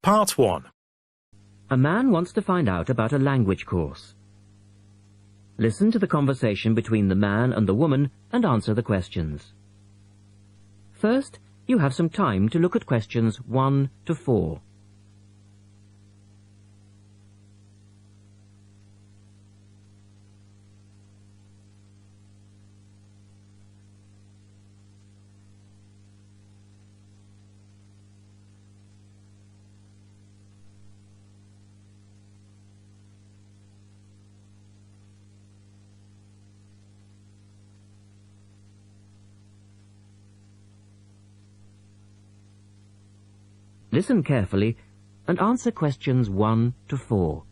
Part 1. A man wants to find out about a language course. Listen to the conversation between the man and the woman and answer the questions. First, you have some time to look at questions 1 to 4. Listen carefully and answer questions 1 to 4.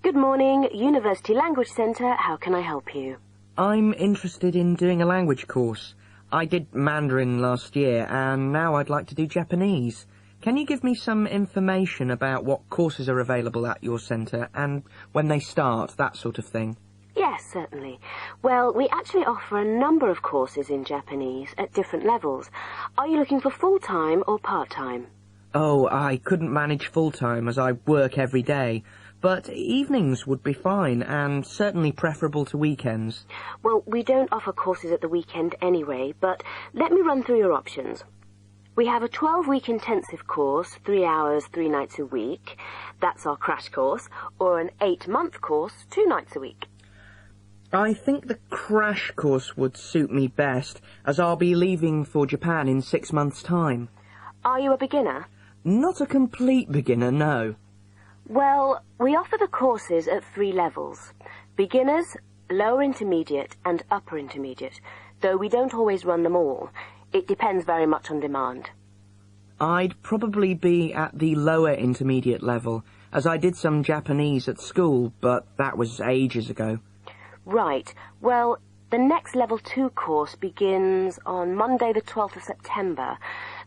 Good morning, University Language Centre. How can I help you? I'm interested in doing a language course. I did Mandarin last year and now I'd like to do Japanese. Can you give me some information about what courses are available at your centre and when they start, that sort of thing? Yes, certainly. Well, we actually offer a number of courses in Japanese at different levels. Are you looking for full-time or part-time? Oh, I couldn't manage full-time as I work every day, but evenings would be fine and certainly preferable to weekends. Well, we don't offer courses at the weekend anyway, but let me run through your options. We have a 12-week intensive course, 3 hours, 3 nights a week. That's our crash course, or an 8-month course, 2 nights a week. I think the crash course would suit me best, as I'll be leaving for Japan in 6 months' time. Are you a beginner? Not a complete beginner, no. Well, we offer the courses at 3 levels. Beginners, lower intermediate and upper intermediate, though we don't always run them all. It depends very much on demand. I'd probably be at the lower intermediate level, as I did some Japanese at school, but that was ages ago. Right. Well, the next Level 2 course begins on Monday the 12th of September.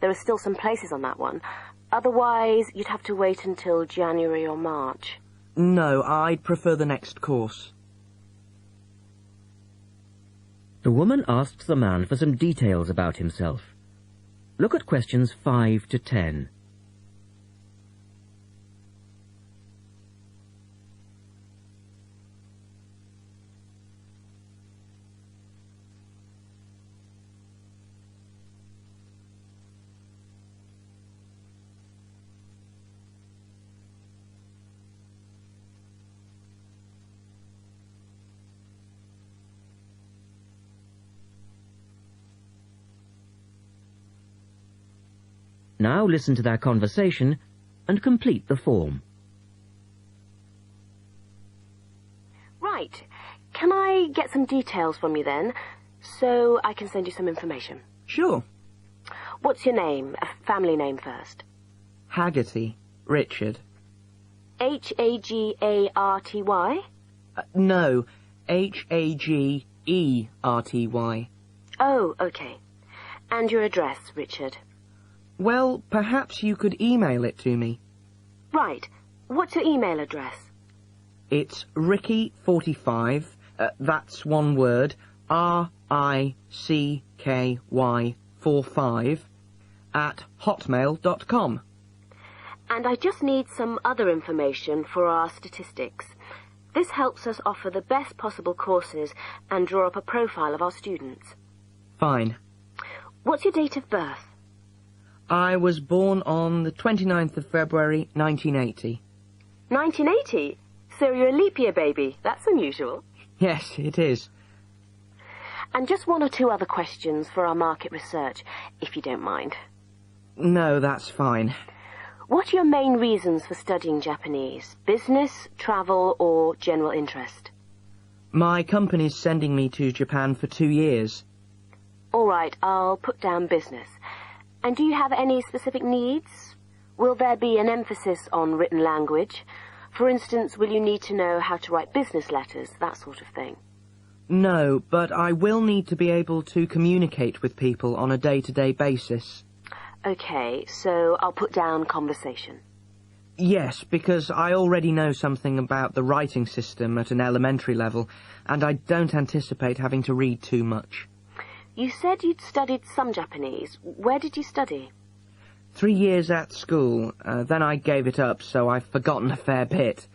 There are still some places on that one. Otherwise, you'd have to wait until January or March. No, I'd prefer the next course. The woman asks the man for some details about himself. Look at questions 5 to 10. Now listen to their conversation and complete the form. Right. Can I get some details from you then, so I can send you some information? Sure. What's your name? A family name first. Haggerty. Richard. H-A-G-A-R-T-Y? No, H-A-G-E-R-T-Y. Oh, okay. And your address, Richard? Well, perhaps you could email it to me. Right. What's your email address? It's Ricky45, that's one word, RICKY45, at hotmail.com. And I just need some other information for our statistics. This helps us offer the best possible courses and draw up a profile of our students. Fine. What's your date of birth? I was born on the 29th of February, 1980. 1980? So you're a leap year baby. That's unusual. Yes, it is. And just 1 or 2 other questions for our market research, if you don't mind. No, that's fine. What are your main reasons for studying Japanese? Business, travel, or general interest? My company's sending me to Japan for 2 years. All right, I'll put down business. And do you have any specific needs? Will there be an emphasis on written language? For instance, will you need to know how to write business letters, that sort of thing? No, but I will need to be able to communicate with people on a day-to-day basis. Okay, so I'll put down conversation. Yes, because I already know something about the writing system at an elementary level, and I don't anticipate having to read too much. You said you'd studied some Japanese. Where did you study? 3 years at school. Then I gave it up, so I've forgotten a fair bit.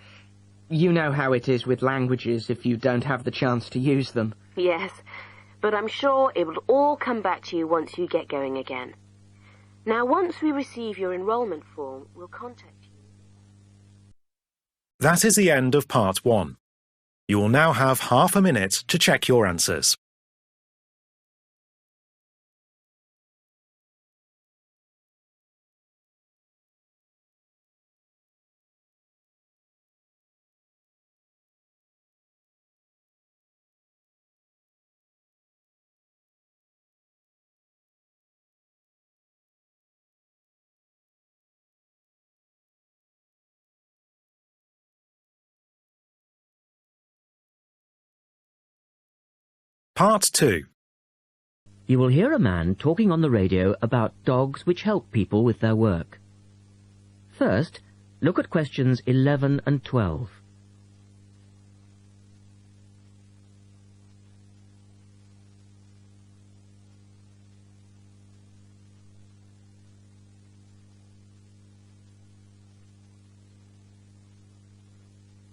You know how it is with languages if you don't have the chance to use them. Yes, but I'm sure it will all come back to you once you get going again. Now, once we receive your enrolment form, we'll contact you. That is the end of Part 1. You will now have half a minute to check your answers. Part 2. You will hear a man talking on the radio about dogs which help people with their work. First, look at questions 11 and 12.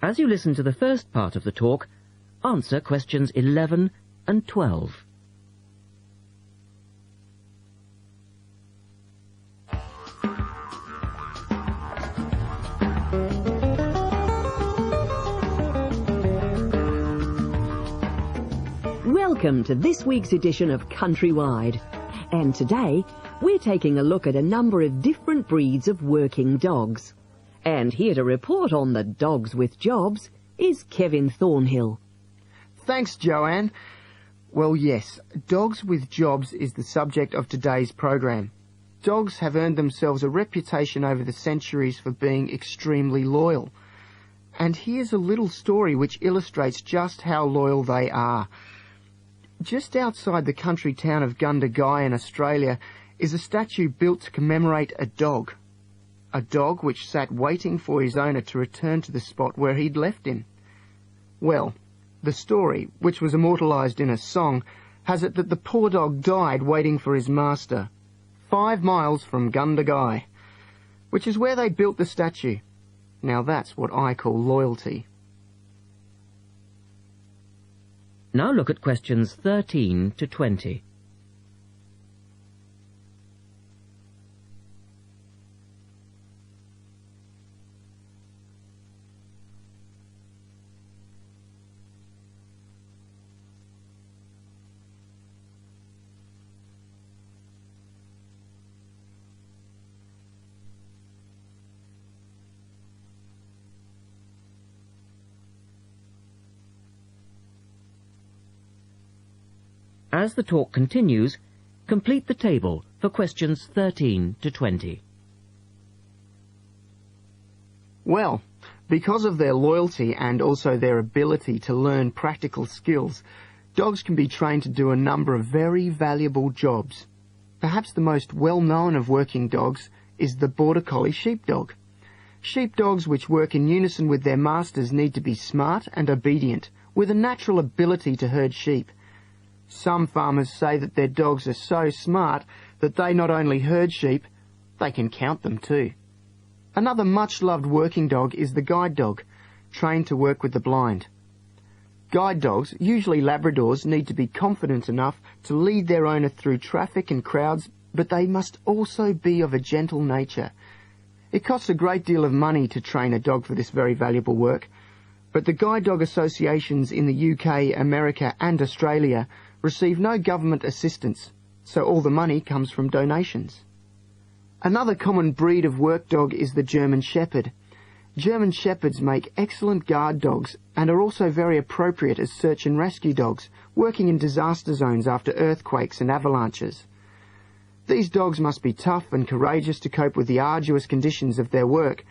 As you listen to the first part of the talk, answer questions 11 and 12. Welcome to this week's edition of Countrywide. And today, we're taking a look at a number of different breeds of working dogs. And here to report on the dogs with jobs is Kevin Thornhill. Thanks, Joanne. Well, yes, dogs with jobs is the subject of today's program. Dogs have earned themselves a reputation over the centuries for being extremely loyal. And here's a little story which illustrates just how loyal they are. Just outside the country town of Gundagai in Australia is a statue built to commemorate a dog. A dog which sat waiting for his owner to return to the spot where he'd left him. Well, the story, which was immortalised in a song, has it that the poor dog died waiting for his master, 5 miles from Gundagai, which is where they built the statue. Now that's what I call loyalty. Now look at questions 13 to 20. As the talk continues, complete the table for questions 13 to 20. Well, because of their loyalty and also their ability to learn practical skills, dogs can be trained to do a number of very valuable jobs. Perhaps the most well-known of working dogs is the Border Collie sheepdog. Sheepdogs which work in unison with their masters need to be smart and obedient, with a natural ability to herd sheep. Some farmers say that their dogs are so smart that they not only herd sheep, they can count them too. Another much-loved working dog is the guide dog, trained to work with the blind. Guide dogs, usually Labradors, need to be confident enough to lead their owner through traffic and crowds, but they must also be of a gentle nature. It costs a great deal of money to train a dog for this very valuable work, but the guide dog associations in the UK, America and Australia receive no government assistance, so all the money comes from donations. Another common breed of work dog is the German Shepherd. German Shepherds make excellent guard dogs and are also very appropriate as search and rescue dogs, working in disaster zones after earthquakes and avalanches. These dogs must be tough and courageous to cope with the arduous conditions of their work,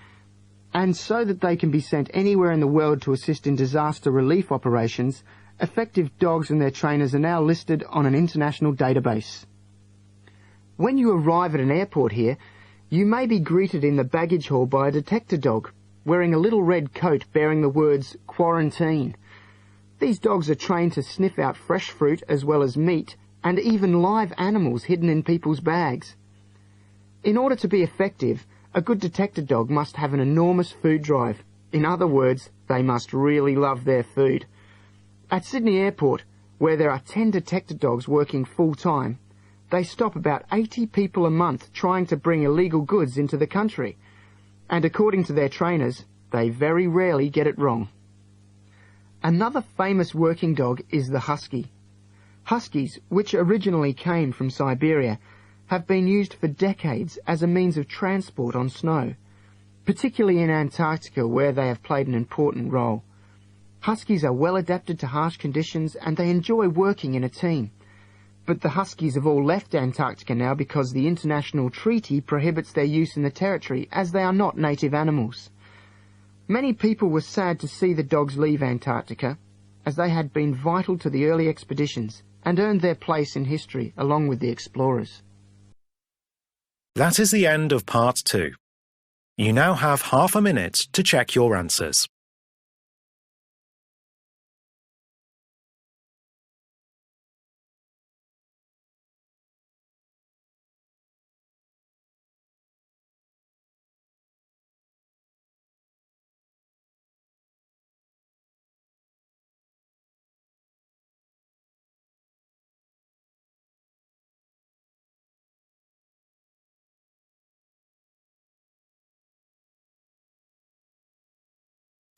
and so that they can be sent anywhere in the world to assist in disaster relief operations, effective dogs and their trainers are now listed on an international database. When you arrive at an airport here, you may be greeted in the baggage hall by a detector dog, wearing a little red coat bearing the words "Quarantine." These dogs are trained to sniff out fresh fruit as well as meat and even live animals hidden in people's bags. In order to be effective, a good detector dog must have an enormous food drive. In other words, they must really love their food. At Sydney Airport, where there are 10 detector dogs working full-time, they stop about 80 people a month trying to bring illegal goods into the country. And according to their trainers, they very rarely get it wrong. Another famous working dog is the husky. Huskies, which originally came from Siberia, have been used for decades as a means of transport on snow, particularly in Antarctica, where they have played an important role. Huskies are well adapted to harsh conditions and they enjoy working in a team. But the huskies have all left Antarctica now because the international treaty prohibits their use in the territory, as they are not native animals. Many people were sad to see the dogs leave Antarctica, as they had been vital to the early expeditions and earned their place in history along with the explorers. That is the end of part 2. You now have half a minute to check your answers.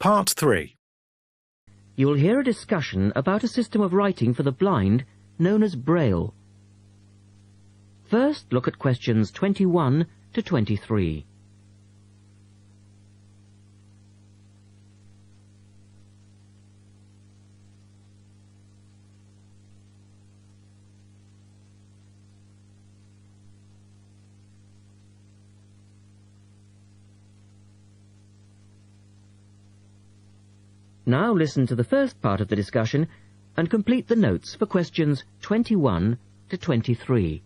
Part 3. You will hear a discussion about a system of writing for the blind known as Braille. First, look at questions 21 to 23. Now listen to the first part of the discussion and complete the notes for questions 21 to 23.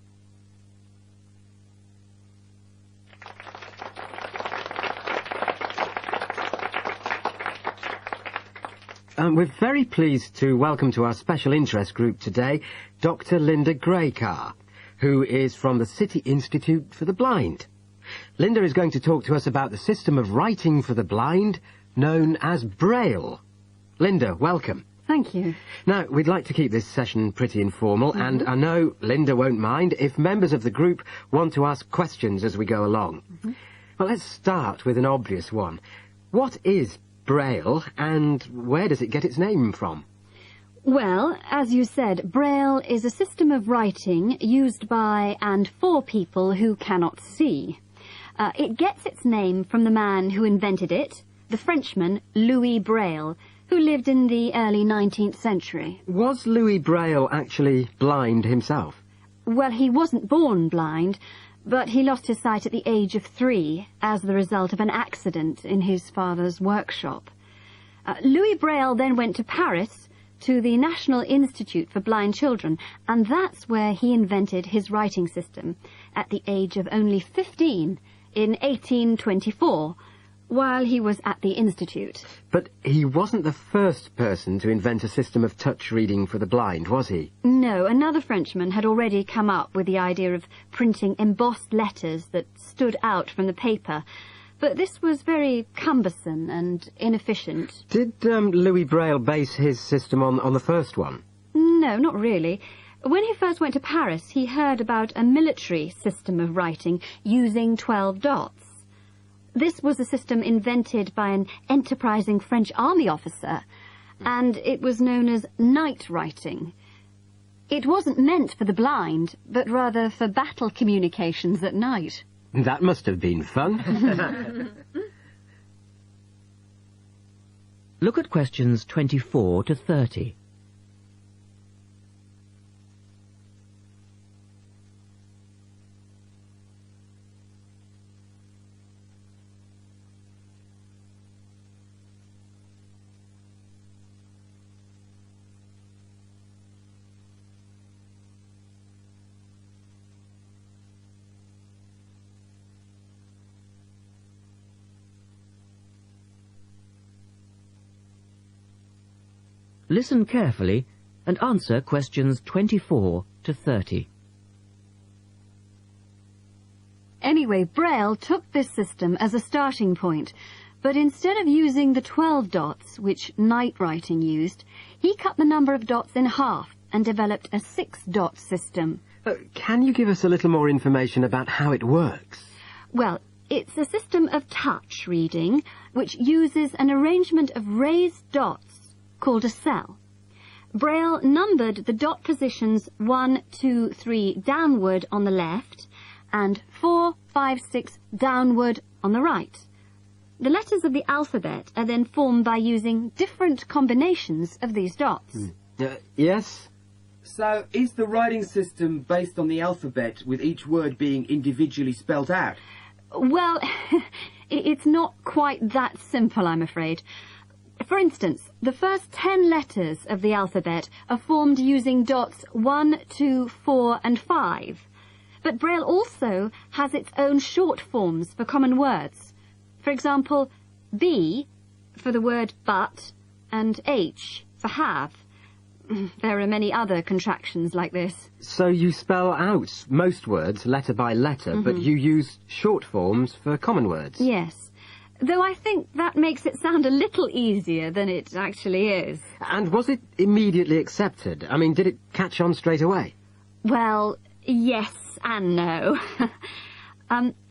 We're very pleased to welcome to our special interest group today Dr. Linda Graycar, who is from the City Institute for the Blind. Linda is going to talk to us about the system of writing for the blind known as Braille. Linda, welcome. Thank you. Now, we'd like to keep this session pretty informal, and I know Linda won't mind if members of the group want to ask questions as we go along. Well, let's start with an obvious one. What is Braille, and where does it get its name from? Well, as you said, Braille is a system of writing used by and for people who cannot see. It gets its name from the man who invented it, the Frenchman Louis Braille, who lived in the early 19th century. Was Louis Braille actually blind himself? Well, he wasn't born blind, but he lost his sight at the age of 3 as the result of an accident in his father's workshop. Louis Braille then went to Paris to the National Institute for Blind Children, and that's where he invented his writing system at the age of only 15 in 1824, while he was at the Institute. But he wasn't the first person to invent a system of touch reading for the blind, was he? No, another Frenchman had already come up with the idea of printing embossed letters that stood out from the paper, but this was very cumbersome and inefficient. Did Louis Braille base his system on the first one? No, not really. When he first went to Paris, he heard about a military system of writing using 12 dots. This was a system invented by an enterprising French army officer, and it was known as night writing. It wasn't meant for the blind, but rather for battle communications at night. That must have been fun. Look at questions 24 to 30. Listen carefully and answer questions 24 to 30. Anyway, Braille took this system as a starting point, but instead of using the 12 dots, which night writing used, he cut the number of dots in half and developed a 6-dot system. Can you give us a little more information about how it works? Well, it's a system of touch reading, which uses an arrangement of raised dots called a cell. Braille numbered the dot positions 1, 2, 3 downward on the left and 4, 5, 6 downward on the right. The letters of the alphabet are then formed by using different combinations of these dots. Yes? So, is the writing system based on the alphabet, with each word being individually spelt out? Well, it's not quite that simple, I'm afraid. For instance, the first 10 letters of the alphabet are formed using dots 1, 2, 4 and 5. But Braille also has its own short forms for common words. For example, B for the word but and H for have. There are many other contractions like this. So you spell out most words letter by letter, but you use short forms for common words? Yes, though I think that makes it sound a little easier than it actually is. And was it immediately accepted? I mean, did it catch on straight away? Well, yes and no.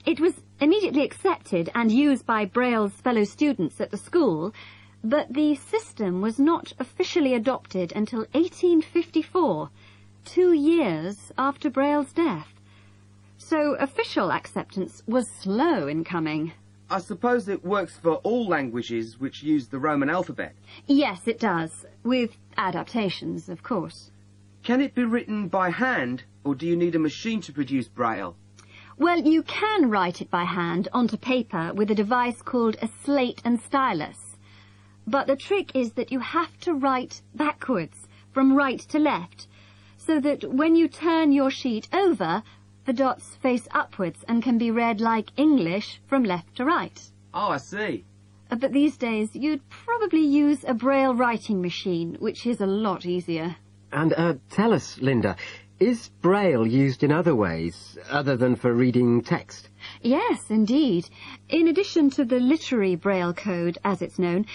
It was immediately accepted and used by Braille's fellow students at the school, but the system was not officially adopted until 1854, 2 years after Braille's death. So official acceptance was slow in coming. I suppose it works for all languages which use the Roman alphabet. Yes, it does, with adaptations, of course. Can it be written by hand, or do you need a machine to produce Braille? Well, you can write it by hand onto paper with a device called a slate and stylus. But the trick is that you have to write backwards, from right to left, so that when you turn your sheet over, the dots face upwards and can be read like English from left to right. Oh, I see. But these days, you'd probably use a Braille writing machine, which is a lot easier. And tell us, Linda, is Braille used in other ways, other than for reading text? Yes, indeed. In addition to the literary Braille code, as it's known,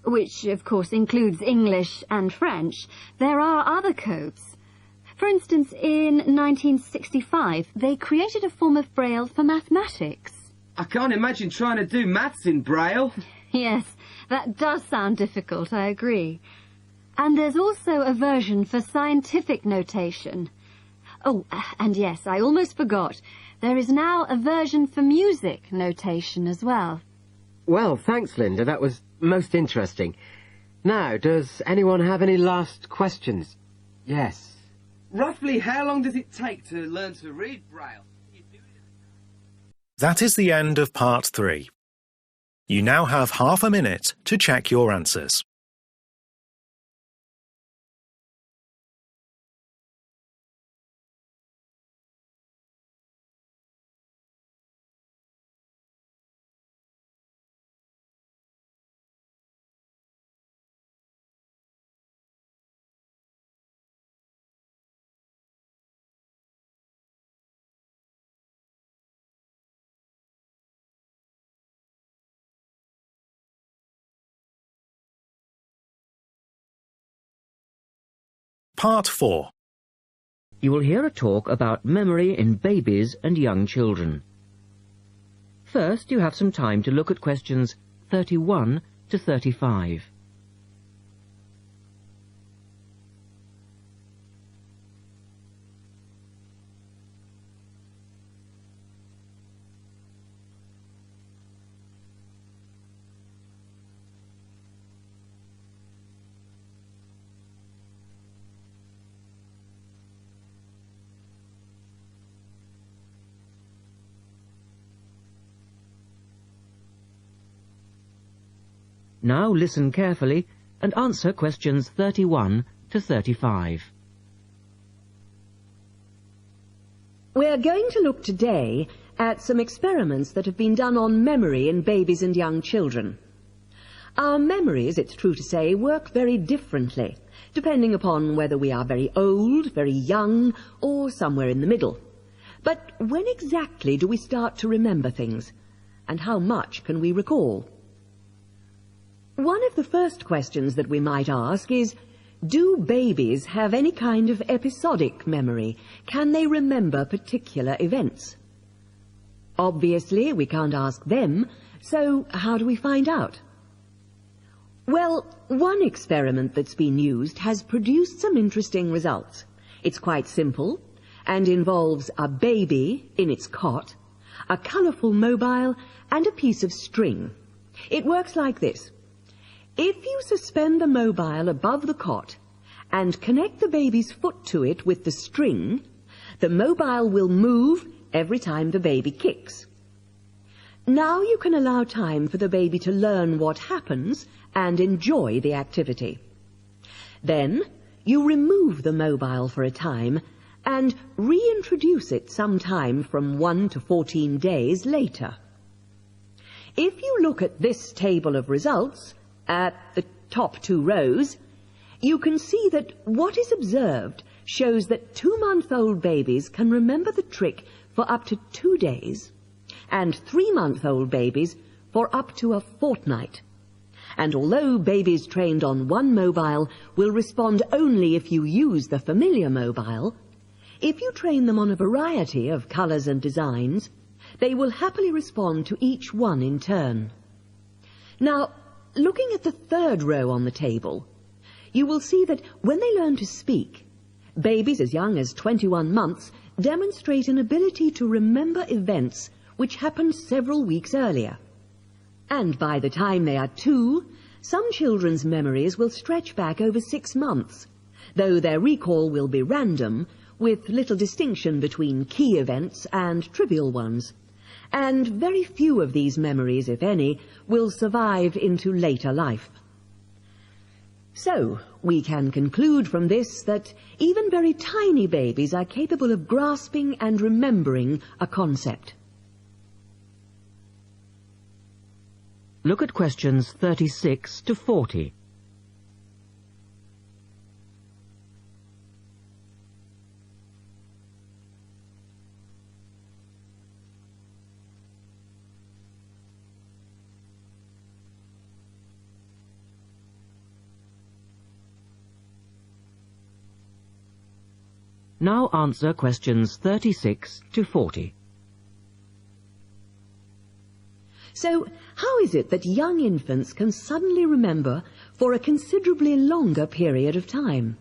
which of course includes English and French, there are other codes. For instance, in 1965, they created a form of Braille for mathematics. I can't imagine trying to do maths in Braille. Yes, that does sound difficult, I agree. And there's also a version for scientific notation. Oh, and yes, I almost forgot. There is now a version for music notation as well. Well, thanks, Linda. That was most interesting. Now, does anyone have any last questions? Yes. Roughly how long does it take to learn to read Braille? That is the end of part 3. You now have half a minute to check your answers. Part 4. You will hear a talk about memory in babies and young children. First, you have some time to look at questions 31 to 35. Now listen carefully and answer questions 31 to 35. We're going to look today at some experiments that have been done on memory in babies and young children. Our memories, it's true to say, work very differently, depending upon whether we are very old, very young, or somewhere in the middle. But when exactly do we start to remember things? And how much can we recall? One of the first questions that we might ask is, do babies have any kind of episodic memory? Can they remember particular events? Obviously, we can't ask them, so how do we find out? Well, one experiment that's been used has produced some interesting results. It's quite simple and involves a baby in its cot, a colourful mobile, and a piece of string. It works like this. If you suspend the mobile above the cot and connect the baby's foot to it with the string, the mobile will move every time the baby kicks. Now you can allow time for the baby to learn what happens and enjoy the activity. Then you remove the mobile for a time and reintroduce it sometime from 1 to 14 days later. If you look at this table of results, at the top 2 rows, you can see that what is observed shows that 2-month-old babies can remember the trick for up to 2 days, and 3-month-old babies for up to a fortnight. And although babies trained on one mobile will respond only if you use the familiar mobile, if you train them on a variety of colours and designs, they will happily respond to each one in turn. Now, looking at the 3rd row on the table, you will see that when they learn to speak, babies as young as 21 months demonstrate an ability to remember events which happened several weeks earlier. And by the time they are 2, some children's memories will stretch back over 6 months, though their recall will be random, with little distinction between key events and trivial ones. And very few of these memories, if any, will survive into later life. So, we can conclude from this that even very tiny babies are capable of grasping and remembering a concept. Look at questions 36 to 40. Now answer questions 36 to 40. So, how is it that young infants can suddenly remember for a considerably longer period of time?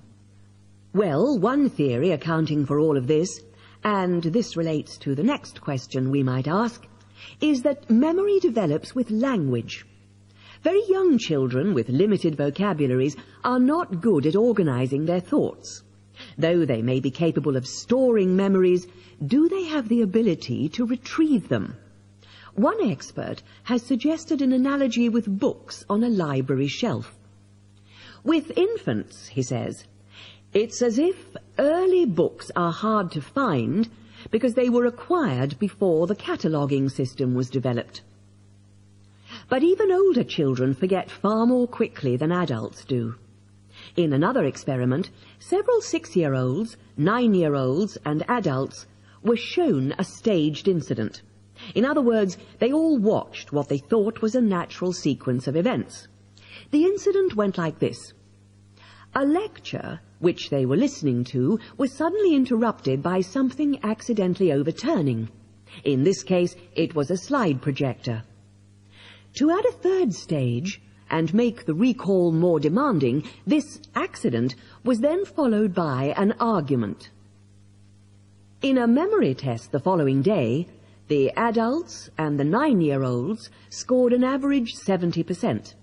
Well, one theory accounting for all of this, and this relates to the next question we might ask, is that memory develops with language. Very young children with limited vocabularies are not good at organizing their thoughts. Though they may be capable of storing memories, do they have the ability to retrieve them? One expert has suggested an analogy with books on a library shelf. With infants, he says, it's as if early books are hard to find because they were acquired before the cataloguing system was developed. But even older children forget far more quickly than adults do. In another experiment, several 6-year-olds, 9-year-olds, and adults were shown a staged incident. In other words, they all watched what they thought was a natural sequence of events. The incident went like this. A lecture, which they were listening to, was suddenly interrupted by something accidentally overturning. In this case, it was a slide projector. To add a 3rd stage, and make the recall more demanding, this accident was then followed by an argument. In a memory test the following day, the adults and the 9-year-olds scored an average 70%,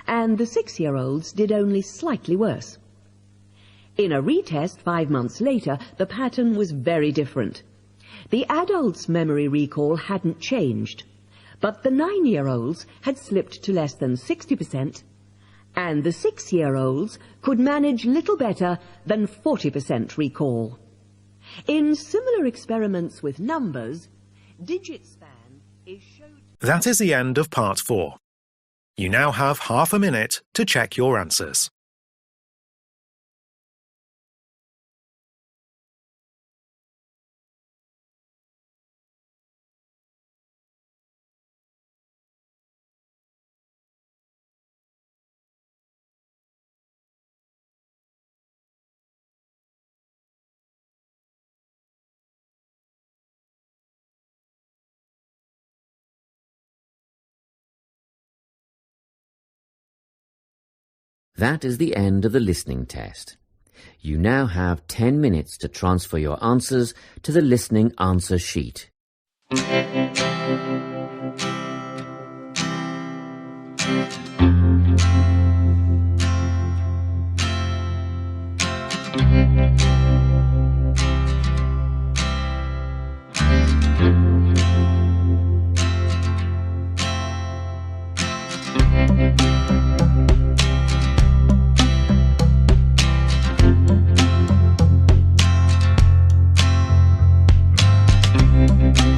and the 6-year-olds did only slightly worse. In a retest 5 months later, the pattern was very different. The adults' memory recall hadn't changed, but the 9-year-olds had slipped to less than 60%, and the 6-year-olds could manage little better than 40% recall. In similar experiments with numbers, digit span is showed... That is the end of part 4. You now have half a minute to check your answers. That is the end of the listening test. You now have 10 minutes to transfer your answers to the listening answer sheet.